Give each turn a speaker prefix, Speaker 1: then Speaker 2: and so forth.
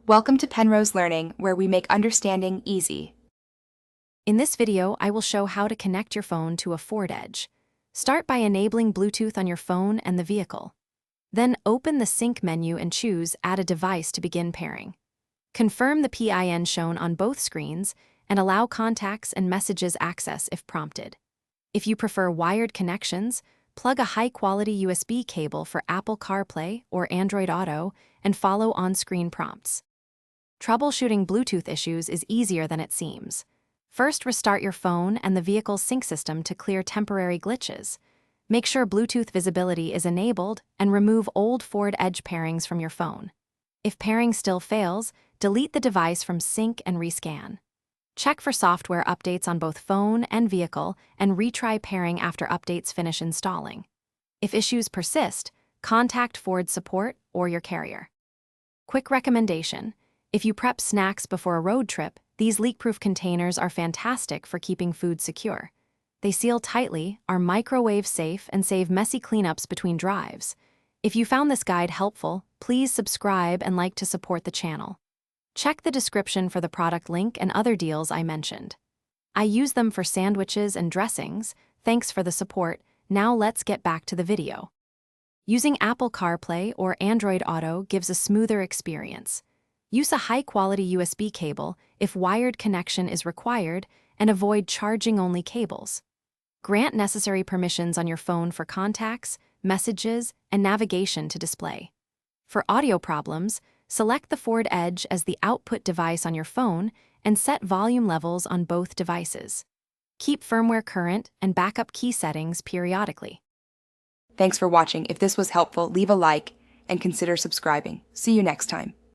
Speaker 1: Welcome to Penrose Learning, where we make understanding easy.
Speaker 2: In this video, I will show how to connect your phone to a Ford Edge. Start by enabling Bluetooth on your phone and the vehicle. Then open the Sync menu and choose Add a device to begin pairing. Confirm the PIN shown on both screens and allow contacts and messages access if prompted. If you prefer wired connections, plug a high-quality USB cable for Apple CarPlay or Android Auto and follow on-screen prompts. Troubleshooting Bluetooth issues is easier than it seems. First, restart your phone and the vehicle's sync system to clear temporary glitches. Make sure Bluetooth visibility is enabled and remove old Ford Edge pairings from your phone. If pairing still fails, delete the device from sync and rescan. Check for software updates on both phone and vehicle and retry pairing after updates finish installing. If issues persist, contact Ford support or your carrier. Quick recommendation: if you prep snacks before a road trip, these leak-proof containers are fantastic for keeping food secure. They seal tightly, are microwave-safe, and save messy cleanups between drives. If you found this guide helpful, please subscribe and like to support the channel. Check the description for the product link and other deals I mentioned. I use them for sandwiches and dressings. Thanks for the support. Now let's get back to the video. Using Apple CarPlay or Android Auto gives a smoother experience. Use a high-quality USB cable if wired connection is required and avoid charging-only cables. Grant necessary permissions on your phone for contacts, messages, and navigation to display. For audio problems, select the Ford Edge as the output device on your phone and set volume levels on both devices. Keep firmware current and backup key settings periodically.
Speaker 1: Thanks for watching. If this was helpful, leave a like and consider subscribing. See you next time.